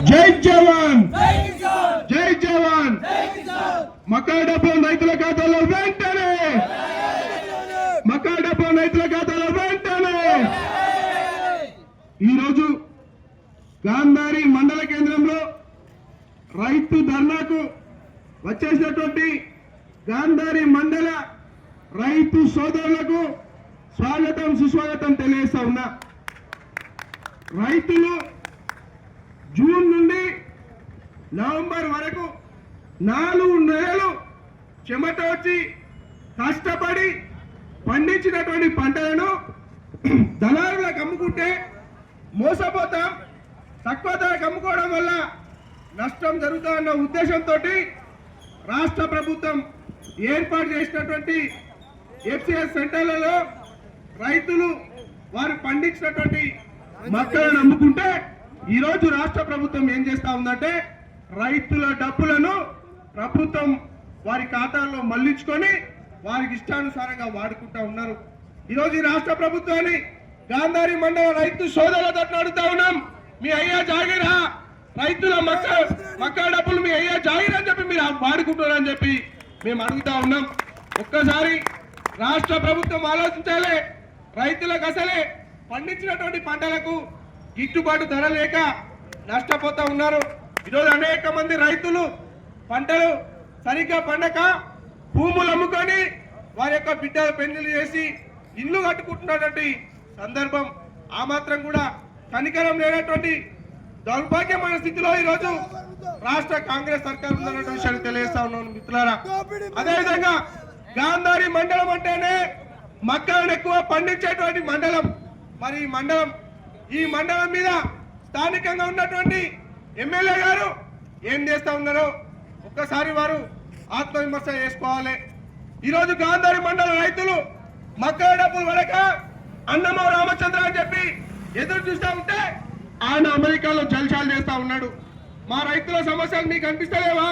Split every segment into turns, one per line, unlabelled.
జై జవాన్ జై జవాన్. మక్కా డబ్బులు రైతుల ఖాతాలో వెంటనే, మక్కా డబ్బులు రైతుల ఖాతాలో వెంటనే. ఈరోజు గాంధారి మండల కేంద్రంలో రైతు ధర్నాకు వచ్చేసినటువంటి గాంధారి మండల రైతు సోదరులకు స్వాగతం సుస్వాగతం తెలియజేస్తా ఉన్నా. రైతులు జూన్ నుండి నవంబర్ వరకు 4 నెలలు చెమట వచ్చి కష్టపడి పండించినటువంటి పంటలను దళారులకు అమ్ముకుంటే మోసపోతాం, తక్కువ ధరకు అమ్ముకోవడం వల్ల నష్టం జరుగుతుందన్న ఉద్దేశంతో రాష్ట్ర ప్రభుత్వం ఏర్పాటు చేసినటువంటి ఎఫ్సిఎస్ సెంటర్లలో రైతులు వారు పండించినటువంటి మొక్కలను అమ్ముకుంటే ఈరోజు రాష్ట్ర ప్రభుత్వం ఏం చేస్తా ఉందంటే రైతుల డబ్బులను ప్రభుత్వం వారి ఖాతాల్లో మళ్లించుకొని వారికి ఇష్టానుసారంగా వాడుకుంటా ఉన్నారు. ఈరోజు ఈ రాష్ట్ర ప్రభుత్వాన్ని గాంధారి మండల రైతు సోదరులతో అడుగుతా ఉన్నాం, మీ అయ్యా జాగిరా, రైతుల మక్కా డబ్బులు మీ అయ్యా జాగిరా అని చెప్పి మీరు వాడుకుంటారని చెప్పి మేము అడుగుతా ఉన్నాం. ఒక్కసారి రాష్ట్ర ప్రభుత్వం ఆలోచించాలి. రైతులకు అసలే పండించినటువంటి పంటలకు గిట్టుబాటు ధర లేక నష్టపోతా ఉన్నారు. ఈరోజు అనేక మంది రైతులు పంటలు సరిగ్గా పండక భూములు అమ్ముకొని వారి యొక్క బిడ్డల పెళ్లిళ్ళు చేసి ఇల్లు కట్టుకుంటున్నటువంటి సందర్భం. ఆ మాత్రం కూడా కనికరం లేనటువంటి దౌర్భాగ్యమైన స్థితిలో ఈరోజు రాష్ట్ర కాంగ్రెస్ సర్కార్ ఉందన్న విషయాన్ని తెలియజేస్తా ఉన్నాను మిత్రులారా. అదేవిధంగా గాంధారి మండలం అంటేనే మక్కలను ఎక్కువ పండించేటువంటి మండలం. మరి ఈ మండలం మీద స్థానికంగా ఉన్నటువంటి ఎమ్మెల్యే గారు ఏం చేస్తా ఉన్నారో ఒక్కసారి వారు ఆత్మవిమర్శ చేసుకోవాలి. ఈరోజు గాంధారి మండల రైతులు మక్క డబ్బులు పడక అన్నమో రామచంద్ర అని చెప్పి ఎదురు చూస్తా ఉంటే ఆయన అమెరికాలో జల్సాలు చేస్తా ఉన్నాడు. మా రైతుల సమస్యలు మీకు అనిపిస్తలేవా?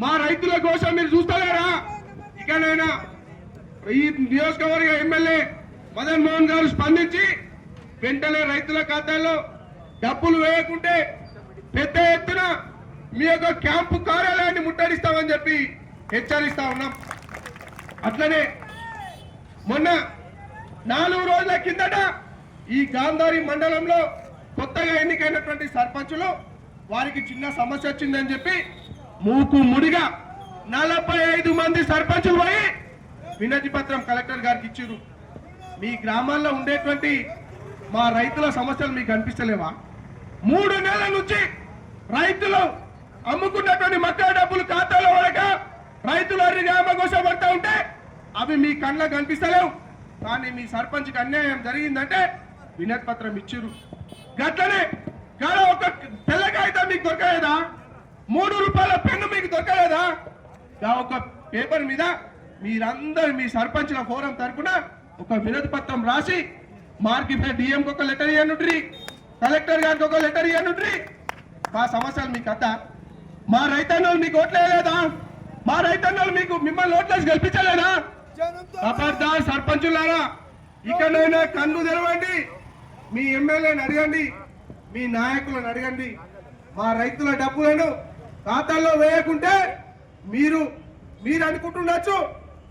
మా రైతుల కోసం మీరు చూస్తలేరా? ఇకనైనా ఈ నియోజకవర్గ ఎమ్మెల్యే మదన్ మోహన్ గారు స్పందించి వెంటనే రైతుల ఖాతాల్లో డబ్బులు వేయకుంటే పెద్ద ఎత్తున మీ యొక్క క్యాంపు కార్యాలయాన్ని ముట్టడిస్తామని చెప్పి హెచ్చరిస్తా ఉన్నాం. అట్లనే మొన్న 4 రోజుల కిందట ఈ గాంధారి మండలంలో కొత్తగా ఎన్నికైనటువంటి సర్పంచులు వారికి చిన్న సమస్య వచ్చిందని చెప్పి మూకు ముడిగా 45 మంది సర్పంచులు పోయి వినతి పత్రం కలెక్టర్ గారికి ఇచ్చారు. మీ గ్రామాల్లో ఉండేటువంటి మా రైతుల సమస్యలు మీకు అనిపిస్తలేవా? 3 నెలల నుంచి రైతులు అమ్ముకున్నటువంటి మక్క డబ్బులు ఖాతాలో పడక రైతులు అరిగామగోస పడతా ఉంటే అవి మీ కళ్ళకు కనిపిస్తలేవు. కానీ మీ సర్పంచ్కి అన్యాయం జరిగిందంటే వినతి పత్రం ఇచ్చారు. గట్లనే గడ ఒక తెల్ల కాగితం మీకు దొరకలేదా? 3 రూపాయల పెన్ను మీకు దొరకలేదా? ఒక పేపర్ మీద మీరందరూ మీ సర్పంచ్ల ఫోరం తరఫున ఒక వినతి పత్రం రాసి మార్కిఫై డిఎంకి ఒక లెటర్ ఇవ్వనుండ్రి, కలెక్టర్ గారికి ఒక లెటర్ ఇవ్వనుండ్రి. మా సమస్యలు మీకు అత్త, మా రైతన్నలు మీకు ఓట్లేదా? మా రైతన్నలు మిమ్మల్ని ఓట్లేసి గెలిపించలేదా? ఖబర్దార్ సర్పంచులారా, ఇకనైనా కన్ను తెరవండి. మీ ఎమ్మెల్యేని అడగండి, మీ నాయకులను అడగండి. మా రైతుల డబ్బులను ఖాతాల్లో వేయకుంటే మీరు అనుకుంటుండొచ్చు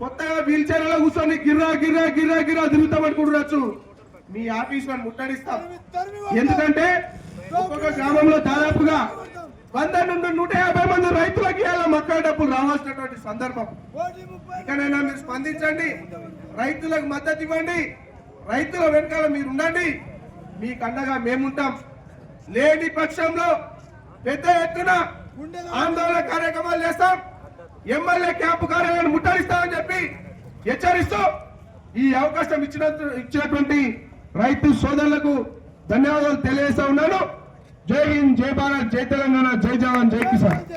కొత్తగా వీల్ చైర్లో కూర్చొని గిర్రా గిర్రా గిర్రా గిర్రా తిరుగుతాం అనుకుంటుండొచ్చు. మీ ఆఫీసులను ముట్టడిస్తాం. ఎందుకంటే ఒక్కొక్క గ్రామంలో దాదాపుగా 100 నుండి 150 మంది రైతులకి ఇలా మక్క డబ్బులు రావాల్సినటువంటి సందర్భం. ఇకనైనా మీరు స్పందించండి, రైతులకు మద్దతు ఇవ్వండి, రైతుల వెనకాల మీరు ఉండండి. మీకు అండగా మేముంటాం. లేని పక్షంలో పెద్ద ఎత్తున ఆందోళన కార్యక్రమాలు చేస్తాం. ఎమ్మెల్యే క్యాంపు కార్యాలయాన్ని ముట్టడిస్తామని చెప్పి హెచ్చరిస్తూ ఈ అవకాశం ఇచ్చినటువంటి రైతు సోదరులకు ధన్యవాదాలు తెలియజేస్తా ఉన్నాను. జై హింద్, జై భారత్, జై తెలంగాణ, జై జవాన్, జై కిసాన్.